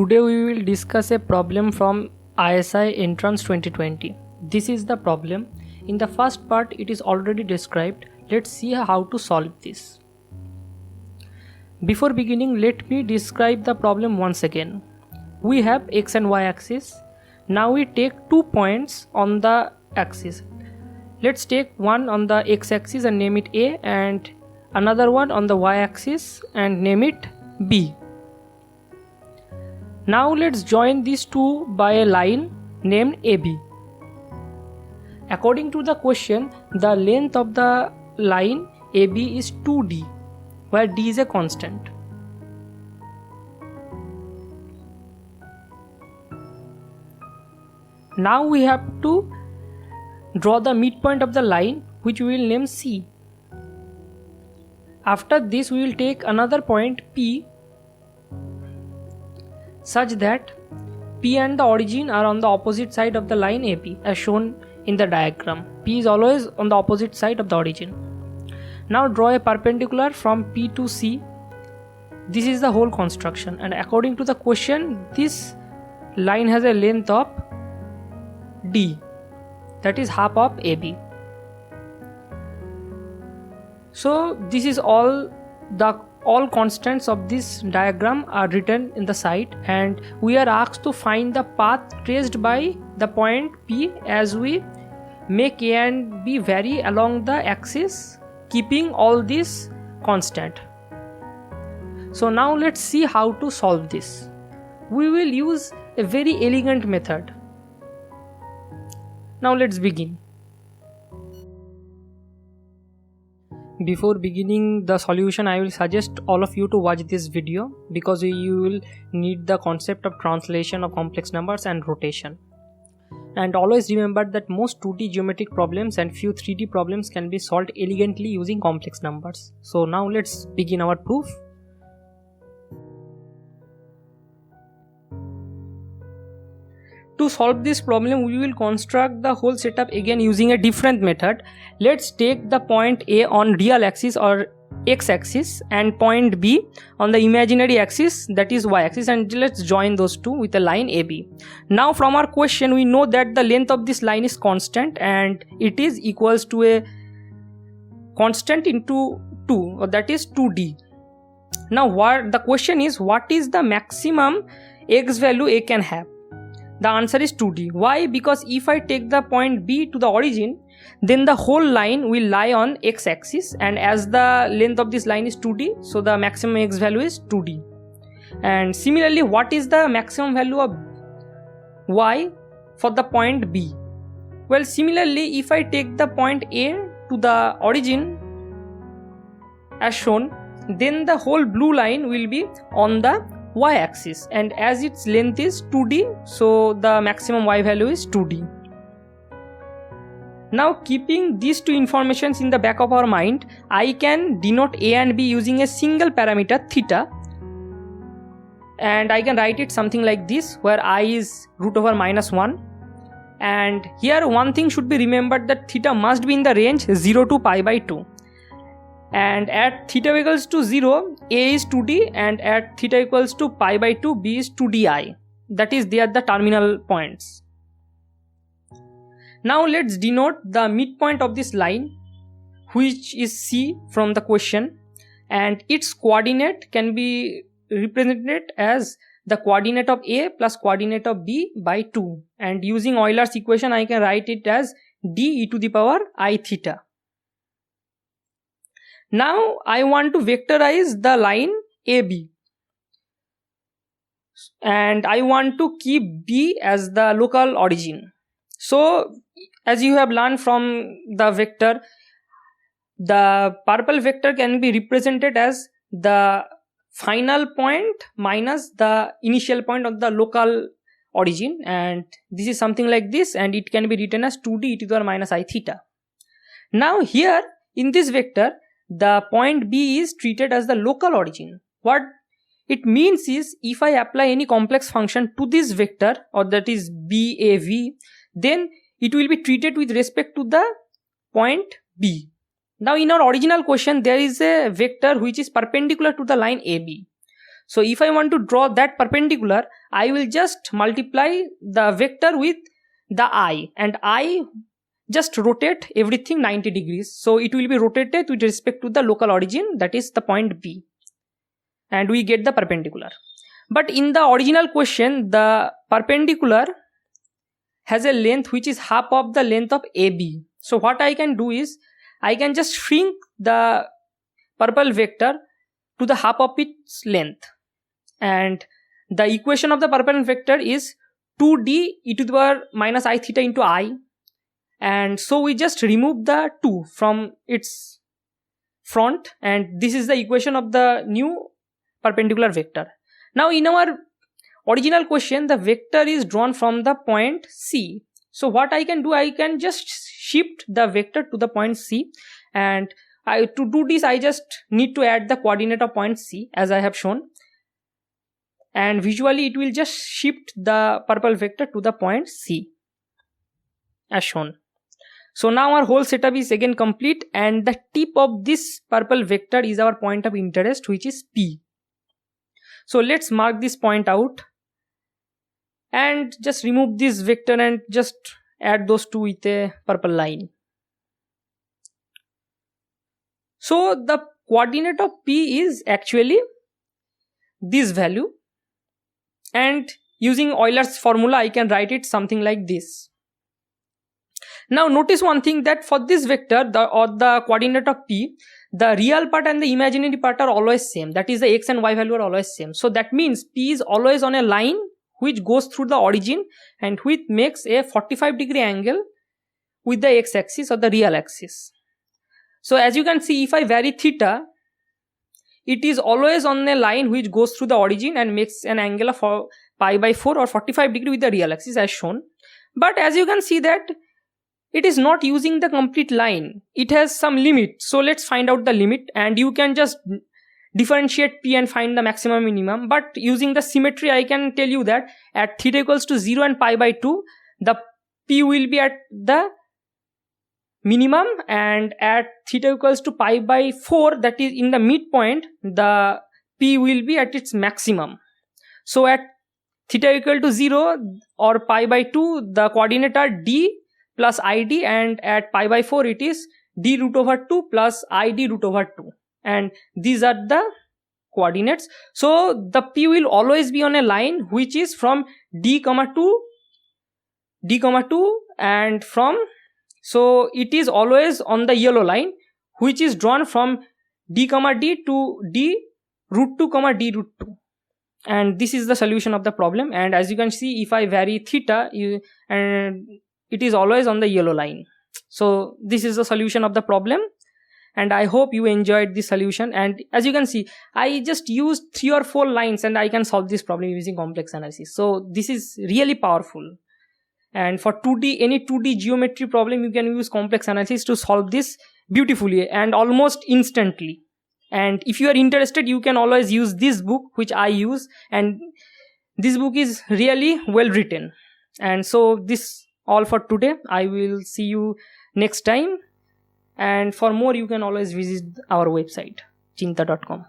Today we will discuss a problem from ISI Entrance 2020. This is the problem. In the first part it is already described. Let's see how to solve this. Before beginning, let me describe the problem once again. We have x and y axis. Now we take 2 points on the axis. Let's take one on the x axis and name it A, and another one on the y axis and name it B. Now let's join these two by a line named AB. According to the question, the length of the line AB is 2D, where D is a constant. Now we have to draw the midpoint of the line, which we will name C. After this we will take another point P, such that P and the origin are on the opposite side of the line AB as shown in the diagram. P is always on the opposite side of the origin. Now draw a perpendicular from P to C. This is the whole construction, and according to the question, this line has a length of D, that is half of AB. So this is all constants of this diagram are written in the side, and we are asked to find the path traced by the point P as we make A and B vary along the axis, keeping all this constant. So now let's see how to solve this. We will use a very elegant method. Now let's begin. Before beginning the solution, I will suggest all of you to watch this video, because you will need the concept of translation of complex numbers and rotation. And always remember that most 2D geometric problems and few 3D problems can be solved elegantly using complex numbers. So now let's begin our proof. To solve this problem, we will construct the whole setup again using a different method. Let's take the point A on real axis or x axis and point B on the imaginary axis, that is y axis, and let's join those two with a line AB. Now from our question we know that the length of this line is constant, and it is equals to a constant into 2, or that is 2D. Now the question is, what is the maximum x value A can have? The answer is 2D. Why? Because if I take the point B to the origin, then the whole line will lie on x axis, and as the length of this line is 2D, so the maximum x value is 2D. And similarly, what is the maximum value of y for the point B? Well, similarly, if I take the point A to the origin as shown, then the whole blue line will be on the y axis, and as its length is 2D, so the maximum y value is 2D. Now, keeping these two informations in the back of our mind, I can denote A and B using a single parameter theta, and I can write it something like this, where I is root over minus 1. And here one thing should be remembered, that theta must be in the range 0 to pi by 2. And at theta equals to 0, A is 2D, and at theta equals to pi by 2, B is 2DI. That is, they are the terminal points. Now let's denote the midpoint of this line, which is C from the question, and its coordinate can be represented as the coordinate of A plus coordinate of B by 2. And using Euler's equation, I can write it as d e to the power I theta. Now I want to vectorize the line AB, and I want to keep B as the local origin. So as you have learned from the vector, the purple vector can be represented as the final point minus the initial point of the local origin, and this is something like this, and it can be written as 2d e to the power minus I theta. Now here in this vector, the point B is treated as the local origin. What it means is, if I apply any complex function to this vector, or that is BAV, then it will be treated with respect to the point B. Now in our original question, there is a vector which is perpendicular to the line AB. So if I want to draw that perpendicular, I will just multiply the vector with the I, and I just rotate everything 90 degrees. So it will be rotated with respect to the local origin, that is the point B, and we get the perpendicular. But in the original question, the perpendicular has a length which is half of the length of AB. So what I can do is, I can just shrink the purple vector to the half of its length, and the equation of the purple vector is 2d e to the power minus I theta into I, and so we just remove the 2 from its front, and this is the equation of the new perpendicular vector. Now in our original question, the vector is drawn from the point C. So what I can do, I can just shift the vector to the point C, and to do this I just need to add the coordinate of point C as I have shown, and visually it will just shift the purple vector to the point C as shown. So now our whole setup is again complete, and the tip of this purple vector is our point of interest, which is P. So let's mark this point out and just remove this vector and just add those two with a purple line. So the coordinate of P is actually this value, and using Euler's formula I can write it something like this. Now notice one thing, that for this vector, the coordinate of P, the real part and the imaginary part are always same, that is the x and y value are always same. So that means P is always on a line which goes through the origin and which makes a 45-degree angle with the x-axis or the real axis. So as you can see, if I vary theta, it is always on a line which goes through the origin and makes an angle of pi by 4 or 45 degree with the real axis as shown. But as you can see that it is not using the complete line, it has some limit. So let's find out the limit, and you can just differentiate P and find the maximum minimum. But using the symmetry, I can tell you that at theta equals to 0 and pi by 2, the P will be at the minimum, and at theta equals to pi by 4, that is in the midpoint, the P will be at its maximum. So at theta equal to 0 or pi by 2, the coordinate are d plus id, and at pi by 4 it is d root over 2 plus id root over 2, and these are the coordinates. So the P will always be on a line which is from d comma 2 and from, so it is always on the yellow line which is drawn from d comma d to d root 2 comma d root 2, and this is the solution of the problem. And as you can see, if I vary theta, and it is always on the yellow line. So this is the solution of the problem, and I hope you enjoyed this solution. And as you can see, I just used 3 or 4 lines and I can solve this problem using complex analysis. So this is really powerful. And for 2D, any 2D geometry problem, you can use complex analysis to solve this beautifully and almost instantly. And if you are interested, you can always use this book which I use, and this book is really well written. And so this all for today. I will see you next time, and for more you can always visit our website chinta.com.